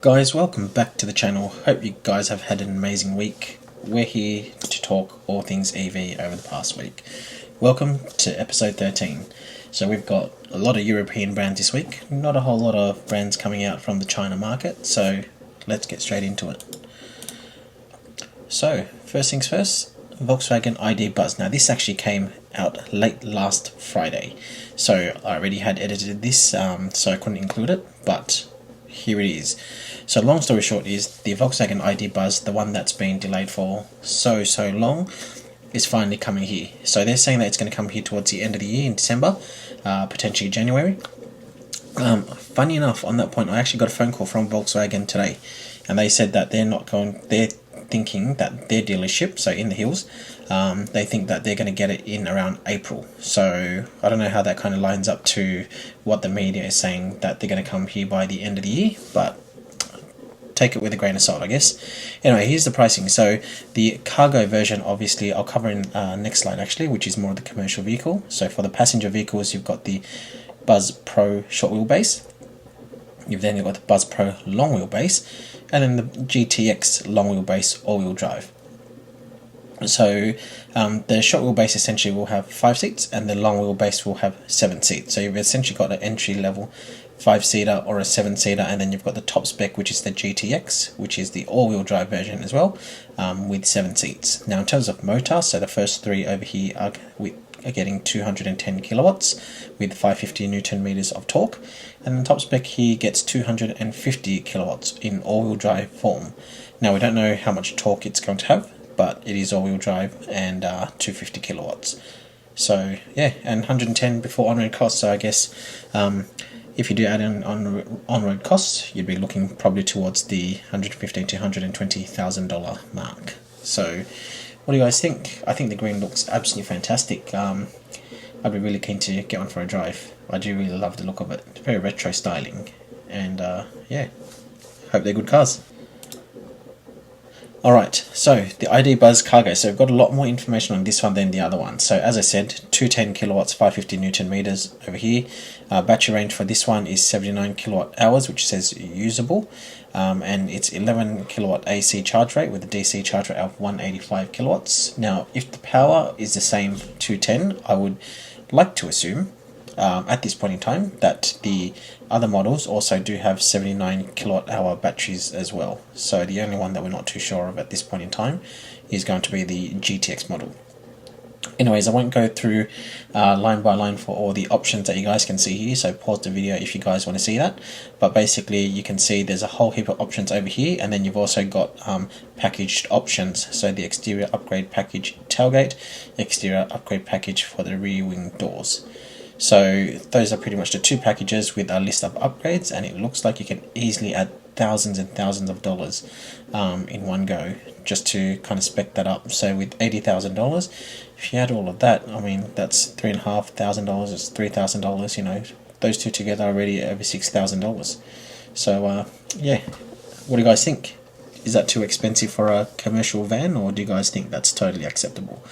Guys, welcome back to the channel. Hope you guys have had an amazing week. We're here to talk all things EV over the past week. Welcome to episode 13. So we've got a lot of European brands this week, not a whole lot of brands coming out from the China market, so let's get straight into it. So, first things first, Volkswagen ID Buzz. Now this actually came out late last Friday, so I already had edited this, so I couldn't include it, but here it is. So long story short is the Volkswagen ID Buzz, the one that's been delayed for so long, is finally coming here. So they're saying that it's going to come here towards the end of the year in December, potentially January. Funny enough, on that point, I actually got a phone call from Volkswagen today, and they said that they're thinking that their dealership, so in the hills, they think that they're going to get it in around April. So I don't know how that kind of lines up to what the media is saying, that they're going to come here by the end of the year, but take it with a grain of salt, I guess. Anyway, here's the pricing. So the cargo version, obviously, I'll cover in next slide actually, which is more of the commercial vehicle. So for the passenger vehicles, you've got the Buzz Pro short wheelbase. You've then got the Buzz Pro long wheelbase, and then the GTX long wheelbase all-wheel drive. So the short wheelbase essentially will have 5 seats, and the long wheelbase will have 7 seats. So you've essentially got an entry level 5-seater or a 7-seater, and then you've got the top spec, which is the GTX, which is the all-wheel drive version as well, with 7 seats. Now in terms of motor, so the first 3 over here are getting 210 kilowatts with 550 Newton meters of torque, and the top spec here gets 250 kilowatts in all-wheel drive form. Now we don't know how much torque it's going to have, but it is all-wheel drive and 250 kilowatts. So yeah, and 110 before on-road costs. So I guess if you do add in on-road costs, you'd be looking probably towards the $115,000 to $120,000 mark. So what do you guys think? I think the green looks absolutely fantastic. I'd be really keen to get one for a drive. I do really love the look of it. It's very retro styling, and yeah, hope they're good cars. Alright, so the ID Buzz Cargo. So we've got a lot more information on this one than the other one. So as I said, 210 kilowatts, 550 Newton meters over here. Battery range for this one is 79 kilowatt hours, which says usable. And it's 11 kilowatt AC charge rate with a DC charge rate of 185 kilowatts. Now, if the power is the same 210, I would like to assume at this point in time that the other models also do have 79 kilowatt hour batteries as well. So the only one that we're not too sure of at this point in time is going to be the GTX model. Anyways, I won't go through line by line for all the options that you guys can see here, so pause the video if you guys want to see that. But basically you can see there's a whole heap of options over here, and then you've also got packaged options. So the exterior upgrade package tailgate, exterior upgrade package for the rear wing doors. So those are pretty much the 2 packages with a list of upgrades, and it looks like you can easily add thousands and thousands of dollars in one go just to kind of spec that up. So with $80,000, if you add all of that, I mean that's $3,500, it's $3,000. You know, those two together are already over $6,000. So yeah, what do you guys think? Is that too expensive for a commercial van, or do you guys think that's totally acceptable?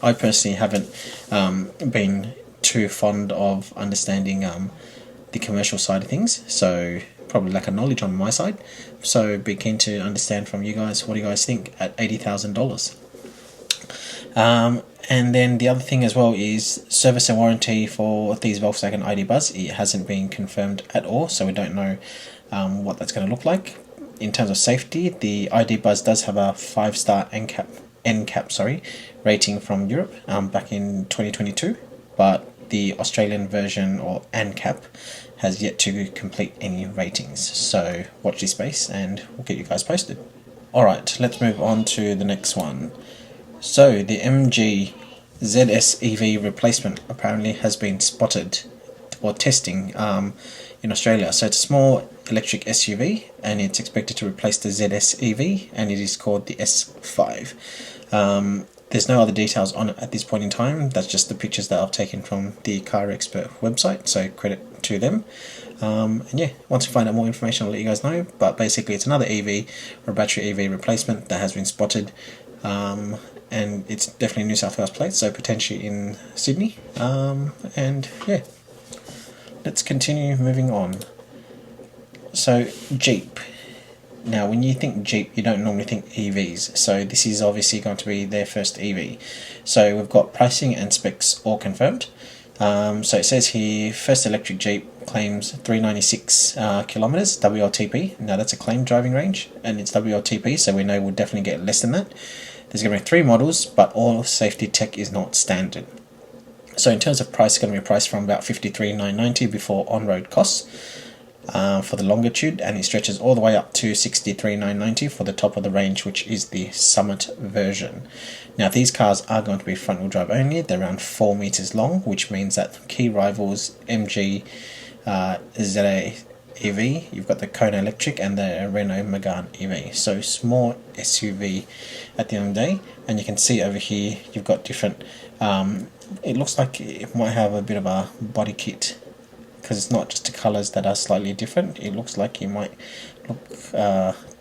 I personally haven't been too fond of understanding the commercial side of things, so probably lack of knowledge on my side. So be keen to understand from you guys, what do you guys think at $80,000? And then the other thing as well is service and warranty for these Volkswagen ID Buzz. It hasn't been confirmed at all, so we don't know what that's going to look like. In terms of safety, the ID Buzz does have a 5-star NCAP rating from Europe back in 2022, but the Australian version, or ANCAP, has yet to complete any ratings. So watch this space and we'll get you guys posted. Alright, let's move on to the next one. So the MG ZS EV replacement apparently has been spotted or testing in Australia. So it's a small electric SUV, and it's expected to replace the ZS EV, and it is called the S5. There's no other details on it at this point in time. That's just the pictures that I've taken from the Car Expert website, so credit to them. And yeah, once we find out more information, I'll let you guys know. But basically it's another EV, or battery EV replacement, that has been spotted, and it's definitely New South Wales plate, so potentially in Sydney. And yeah, let's continue moving on. So Jeep. Now when you think Jeep, you don't normally think EVs, so this is obviously going to be their first EV. So we've got pricing and specs all confirmed. So it says here, first electric Jeep claims 396 kilometers WLTP. Now that's a claimed driving range, and it's WLTP, so we know we'll definitely get less than that. There's going to be 3 models, but all safety tech is not standard. So in terms of price, it's going to be priced from about $53,990 before on-road costs for the longitude, and it stretches all the way up to $63,990 for the top of the range, which is the Summit version. Now these cars are going to be front-wheel drive only. They're around 4 meters long, which means that key rivals MG ZA EV, you've got the Kona Electric and the Renault Megane EV. So small SUV at the end of the day, and you can see over here you've got different. It looks like it might have a bit of a body kit, because it's not just the colours that are slightly different. It looks like it might look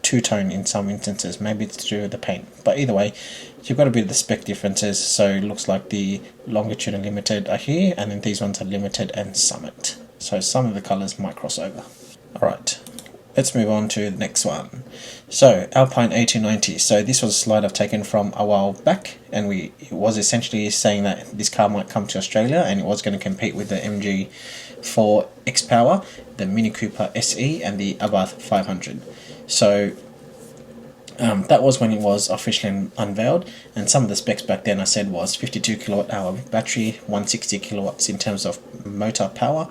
two-tone in some instances. Maybe it's to do with the paint, but either way, you've got a bit of the spec differences. So it looks like the Longitude and Limited are here, and then these ones are Limited and Summit. So some of the colours might cross over. Alright, let's move on to the next one. So Alpine A290. So this was a slide I've taken from a while back, and it was essentially saying that this car might come to Australia, and it was going to compete with the MG4 X-Power, the Mini Cooper SE, and the Abarth 500. So that was when it was officially unveiled, and some of the specs back then I said was 52 kilowatt hour battery, 160 kilowatts in terms of motor power,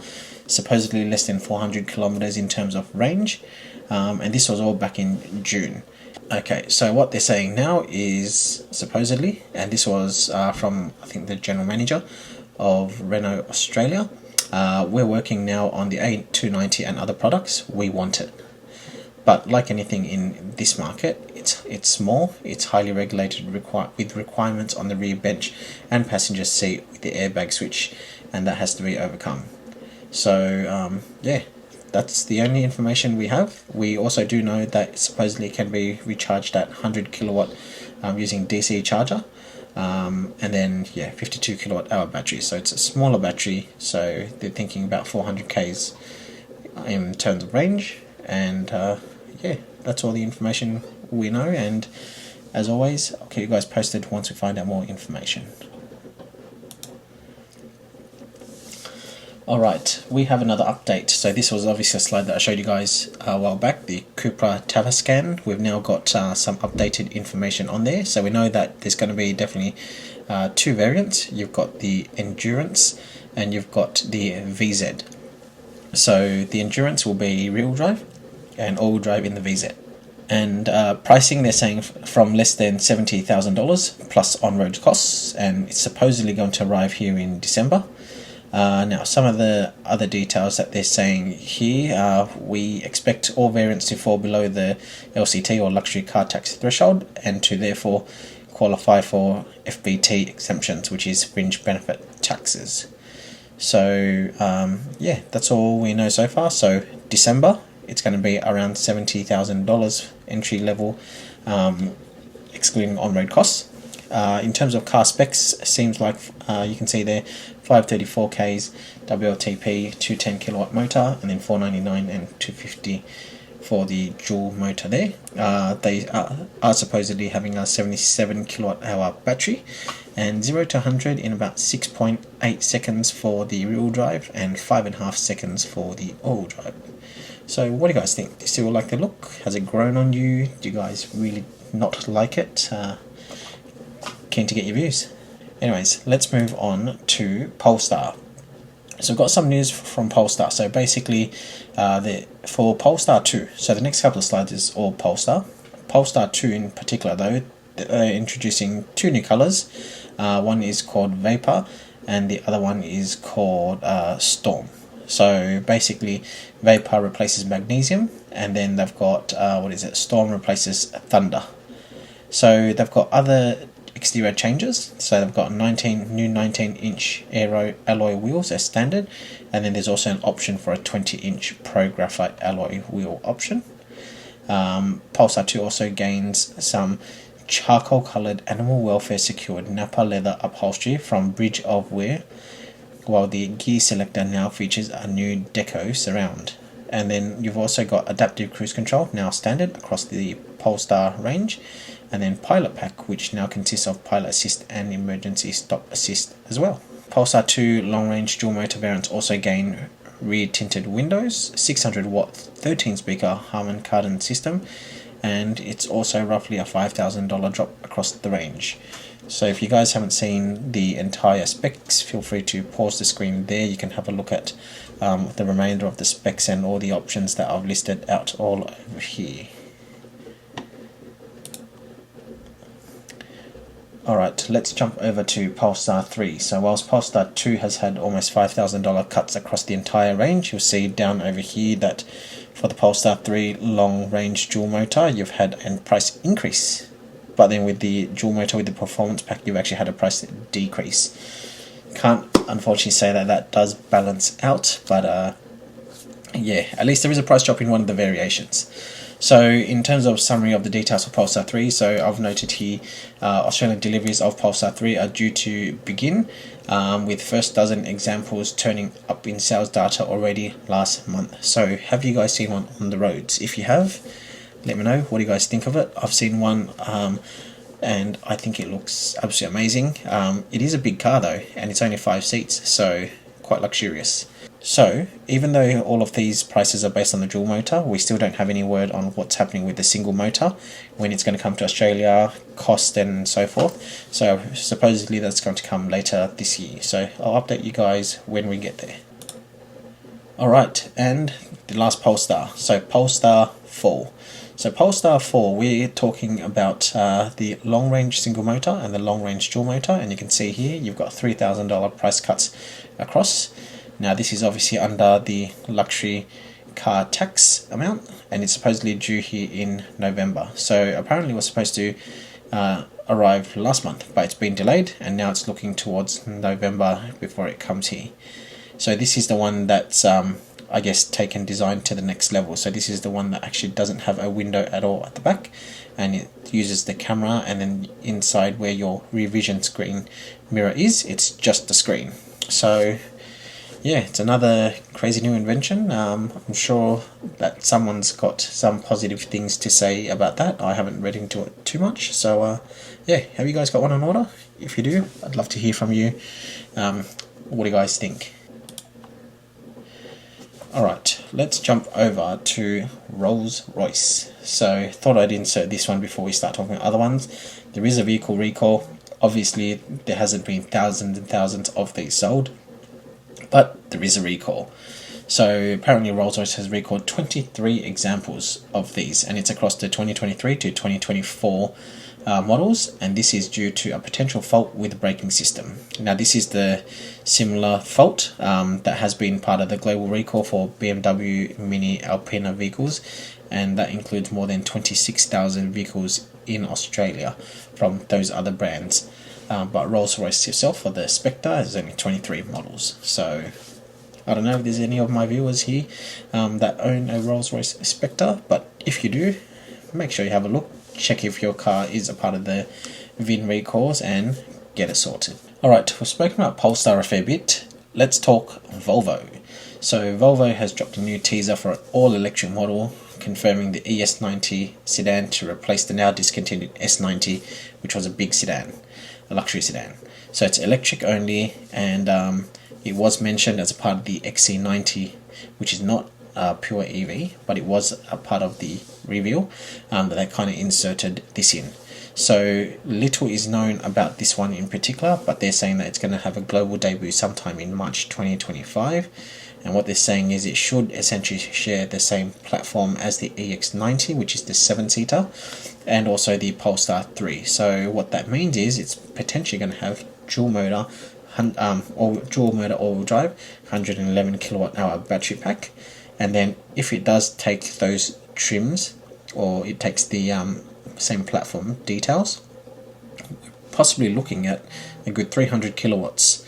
supposedly less than 400 kilometers in terms of range, and this was all back in June. Okay, so what they're saying now is supposedly, and this was from I think the general manager of Renault Australia, we're working now on the A290 and other products. We want it. But like anything in this market, it's small, it's highly regulated with requirements on the rear bench and passenger seat with the airbag switch, and that has to be overcome. So yeah, that's the only information we have. We also do know that supposedly it can be recharged at 100 kilowatt using DC charger, and then yeah, 52 kilowatt hour battery. So it's a smaller battery, so they're thinking about 400 k's in terms of range, and yeah, that's all the information we know, and as always, I'll keep you guys posted once we find out more information. Alright, we have another update. So this was obviously a slide that I showed you guys a while back, the Cupra Tavascan. We've now got some updated information on there. So we know that there's going to be definitely 2 variants. You've got the Endurance and you've got the VZ. So the Endurance will be rear-wheel drive and all-wheel drive in the VZ. And pricing, they're saying from less than $70,000 plus on-road costs, and it's supposedly going to arrive here in December. Now, some of the other details that they're saying here, we expect all variants to fall below the LCT or luxury car tax threshold, and to therefore qualify for FBT exemptions, which is fringe benefit taxes. So yeah, that's all we know so far. So December, it's going to be around $70,000 entry level, excluding on-road costs. In terms of car specs, it seems like you can see there 534 k's WLTP, 210 kilowatt motor, and then 499 and 250 for the dual motor there. They are supposedly having a 77 kilowatt hour battery, and 0 to 100 in about 6.8 seconds for the rear-wheel drive and 5.5 seconds for the all-wheel drive. So what do you guys think? Do you still like the look? Has it grown on you? Do you guys really not like it? Keen to get your views. Anyways, let's move on to Polestar. So we've got some news from Polestar. So basically, for Polestar 2, so the next couple of slides is all Polestar. Polestar 2 in particular though, they're introducing 2 new colours. One is called Vapor and the other one is called Storm. So basically, Vapor replaces magnesium, and then they've got, Storm replaces Thunder. So they've got other exterior changes. So they've got new 19-inch alloy wheels as standard, and then there's also an option for a 20-inch Pro Graphite alloy wheel option. Polestar 2 also gains some charcoal coloured animal welfare secured Napa leather upholstery from Bridge of Wear, while the gear selector now features a new deco surround. and then you've also got adaptive cruise control, now standard across the Polestar range, and then Pilot Pack, which now consists of Pilot Assist and Emergency Stop Assist as well. Polestar 2 long range dual motor variants also gain rear tinted windows, 600 watt 13 speaker Harman Kardon system, and it's also roughly a $5,000 drop across the range. So if you guys haven't seen the entire specs, feel free to pause the screen there. You can have a look at the remainder of the specs and all the options that I've listed out all over here. Alright, let's jump over to Polestar 3. So whilst Polestar 2 has had almost $5,000 cuts across the entire range, you'll see down over here that for the Polestar 3 long range dual motor, you've had a price increase. But then with the dual motor with the performance pack, you've actually had a price decrease. Can't unfortunately say that that does balance out, but yeah, at least there is a price drop in one of the variations. So in terms of summary of the details of Polestar 3, so I've noted here Australian deliveries of Polestar 3 are due to begin, with first dozen examples turning up in sales data already last month. So have you guys seen one on the roads? If you have, let me know. What do you guys think of it? I've seen one and I think it looks absolutely amazing. It is a big car though, and it's only 5 seats, so quite luxurious. So even though all of these prices are based on the dual motor, we still don't have any word on what's happening with the single motor, when it's going to come to Australia, cost and so forth. So supposedly that's going to come later this year. So I'll update you guys when we get there. Alright, and the last Polestar. So Polestar 4. So Polestar 4, we're talking about the long range single motor and the long range dual motor, and you can see here you've got $3,000 price cuts across. Now this is obviously under the luxury car tax amount, and it's supposedly due here in November. So apparently it was supposed to arrive last month, but it's been delayed, and now it's looking towards November before it comes here. So this is the one that's I guess taken design to the next level. So this is the one that actually doesn't have a window at all at the back, and it uses the camera, and then inside where your rear vision screen mirror is, it's just the screen. So yeah, it's another crazy new invention. I'm sure that someone's got some positive things to say about that. I haven't read into it too much. So yeah, have you guys got one on order? If you do, I'd love to hear from you. What do you guys think? Alright, let's jump over to Rolls-Royce. So thought I'd insert this one before we start talking about other ones. There is a vehicle recall. Obviously there hasn't been thousands and thousands of these sold, but there is a recall. So apparently Rolls-Royce has recalled 23 examples of these, and it's across the 2023 to 2024 models, and this is due to a potential fault with the braking system. Now this is the similar fault that has been part of the global recall for BMW Mini Alpine vehicles, and that includes more than 26,000 vehicles in Australia from those other brands. But Rolls-Royce itself for the Spectre has only 23 models. So I don't know if there's any of my viewers here that own a Rolls-Royce Spectre, but if you do, make sure you have a look. Check if your car is a part of the VIN recalls and get it sorted. Alright, we've spoken about Polestar a fair bit. Let's talk Volvo. So Volvo has dropped a new teaser for an all-electric model, confirming the ES90 sedan to replace the now discontinued S90, which was a big sedan, a luxury sedan. So it's electric only, and it was mentioned as a part of the XC90, which is not pure EV, but it was a part of the reveal that they kind of inserted this in. So little is known about this one in particular, but they're saying that it's going to have a global debut sometime in March 2025, and what they're saying is it should essentially share the same platform as the EX90, which is the 7-seater, and also the Polestar 3. So what that means is it's potentially going to have dual motor all-wheel drive, 111 kilowatt hour battery pack, and then if it does take those trims, or it takes the same platform details, possibly looking at a good 300 kilowatts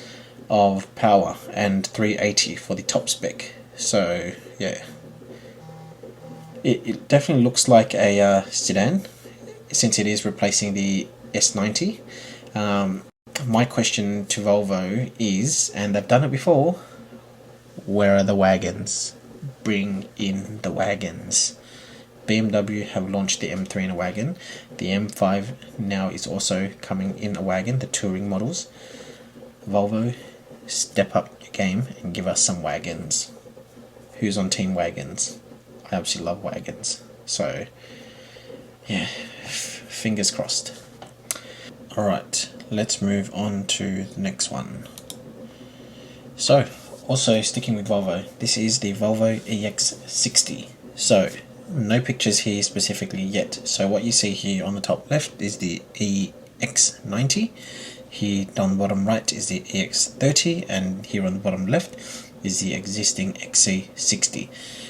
of power and 380 for the top spec. So yeah, it definitely looks like a sedan, since it is replacing the S90. My question to Volvo is, and they've done it before, where are the wagons? bring in the wagons. BMW have launched the M3 in a wagon. The M5 now is also coming in a wagon, the touring models. Volvo, step up your game and give us some wagons. Who's on team wagons? I absolutely love wagons. So, yeah, fingers crossed. Alright, let's move on to the next one. So, also sticking with Volvo, this is the Volvo EX60. So, no pictures here specifically yet. So what you see here on the top left is the EX90. Here down the bottom right is the EX30, and here on the bottom left is the existing XC60.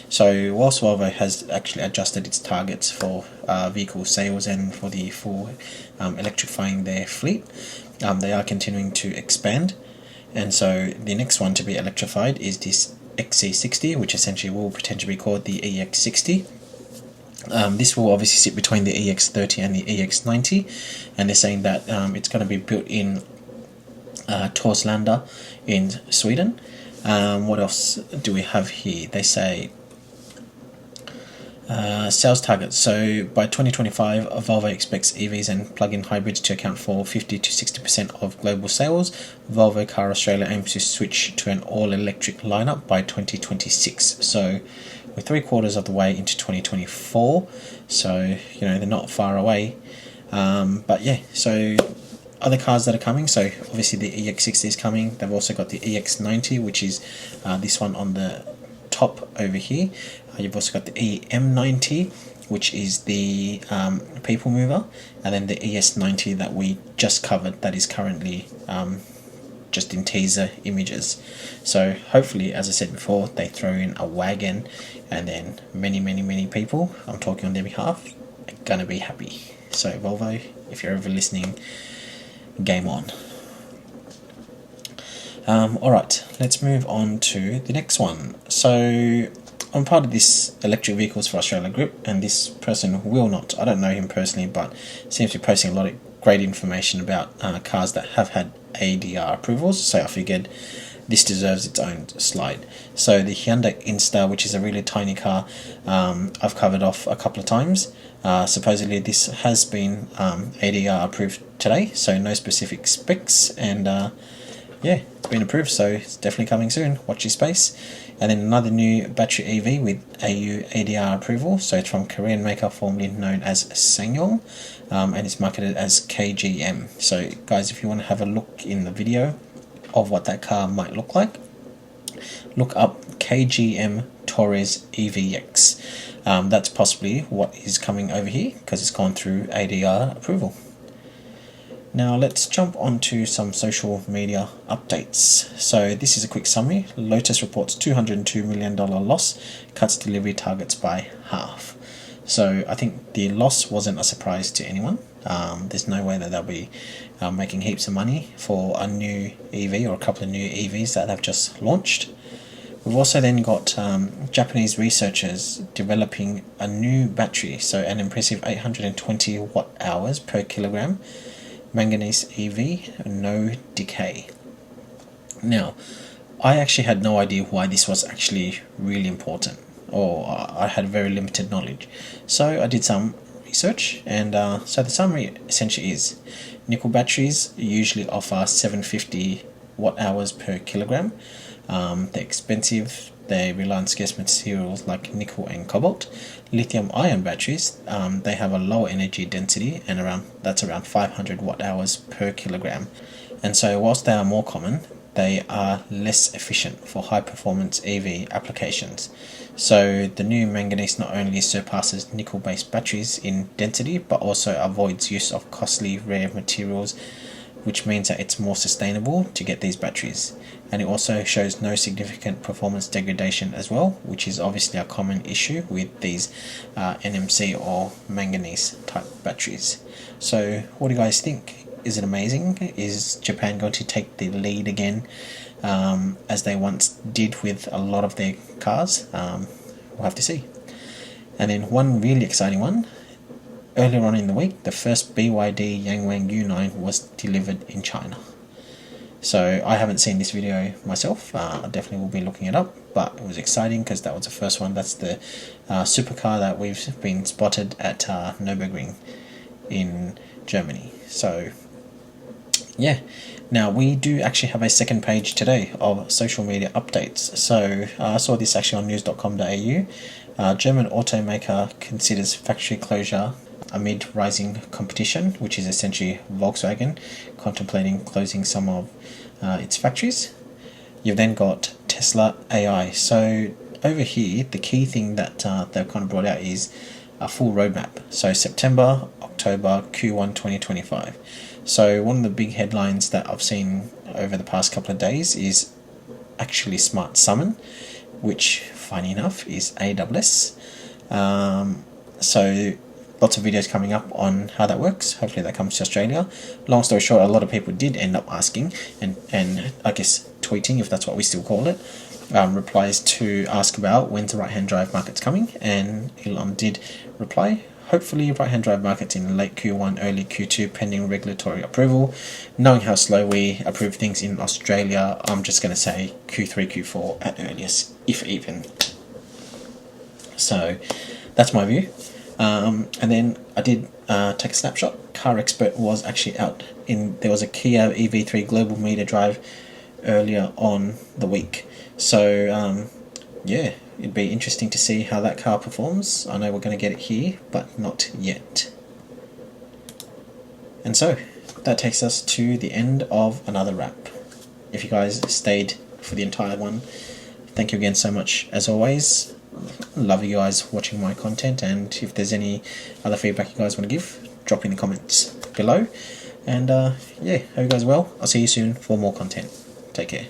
So whilst Volvo has actually adjusted its targets for vehicle sales and for the full electrifying their fleet, they are continuing to expand. And so the next one to be electrified is this XC60, which essentially will potentially be called the EX60. This will obviously sit between the EX30 and the EX90, and they're saying that it's going to be built in Torslanda in Sweden. What else do we have here? They say sales targets. So by 2025, Volvo expects EVs and plug-in hybrids to account for 50 to 60% of global sales. Volvo Car Australia aims to switch to an all-electric lineup by 2026. So we're 3/4 of the way into 2024, so they're not far away. But yeah, so other cars that are coming, so obviously the EX60 is coming. They've also got the EX90, which is this one on the top over here. You've also got the EM90, which is the people mover, and then the ES90 that we just covered, that is currently just in teaser images. So hopefully, as I said before, they throw in a wagon, and then many people, I'm talking on their behalf, are gonna be happy. So Volvo, if you're ever listening, game on. Alright, let's move on to the next one. So I'm part of this Electric Vehicles for Australia group, and this person will not, I don't know him personally, but seems to be posting a lot of great information about cars that have had ADR approvals, so I figured this deserves its own slide. So the Hyundai Instar, which is a really tiny car, I've covered off a couple of times. Supposedly this has been ADR approved today, so no specific specs, and yeah, it's been approved, so it's definitely coming soon. Watch your space. And then another new battery EV with AU ADR approval. So it's from Korean maker formerly known as Sangyong, and it's marketed as KGM. So guys, if you want to have a look in the video of what that car might look like, look up KGM Torres EVX. That's possibly what is coming over here, because it's gone through ADR approval. Now let's jump onto some social media updates. So this is a quick summary. Lotus reports $202 million loss, cuts delivery targets by half. So I think the loss wasn't a surprise to anyone. There's no way that they'll be making heaps of money for a new EV or a couple of new EVs that they've just launched. We've also then got Japanese researchers developing a new battery, so an impressive 820 watt hours per kilogram. Manganese EV, no decay. Now, I actually had no idea why this was actually really important, or I had very limited knowledge. So I did some research, and so the summary essentially is nickel batteries usually offer 750 watt hours per kilogram. They're expensive. They rely on scarce materials like nickel and cobalt. Lithium-ion batteries, they have a lower energy density, and that's around 500 watt hours per kilogram. And so whilst they are more common, they are less efficient for high-performance EV applications. So the new manganese not only surpasses nickel-based batteries in density, but also avoids use of costly rare materials, which means that it's more sustainable to get these batteries. And it also shows no significant performance degradation as well, which is obviously a common issue with these NMC or manganese type batteries. So what do you guys think? Is it amazing? Is Japan going to take the lead again, as they once did with a lot of their cars? We'll have to see. And then one really exciting one. Earlier on in the week, the first BYD Yangwang U9 was delivered in China. So I haven't seen this video myself. I definitely will be looking it up, but it was exciting because that was the first one. That's the supercar that we've been spotted at Nürburgring in Germany. So yeah, now we do actually have a second page today of social media updates. So I saw this actually on news.com.au. German automaker considers factory closure amid rising competition, which is essentially Volkswagen contemplating closing some of its factories. You've then got Tesla AI. So over here, the key thing that they've kind of brought out is a full roadmap. So September, October, Q1 2025. So one of the big headlines that I've seen over the past couple of days is actually Smart Summon, which, funny enough, is AWS. So lots of videos coming up on how that works. Hopefully that comes to Australia. Long story short, a lot of people did end up asking and I guess tweeting, if that's what we still call it, replies to ask about when's the right-hand drive market's coming, and Elon did reply, hopefully right-hand drive markets in late Q1, early Q2, pending regulatory approval. Knowing how slow we approve things in Australia, I'm just going to say Q3, Q4 at earliest, if even. So that's my view. And then I did take a snapshot. Car Expert was actually out there was a Kia EV3 global meter drive earlier on the week. So yeah, it'd be interesting to see how that car performs. I know we're going to get it here, but not yet. And so that takes us to the end of another wrap. If you guys stayed for the entire one, thank you again so much as always. Love you guys watching my content, and if there's any other feedback you guys want to give, drop in the comments below. And yeah, hope you guys are well. I'll see you soon for more content. Take care.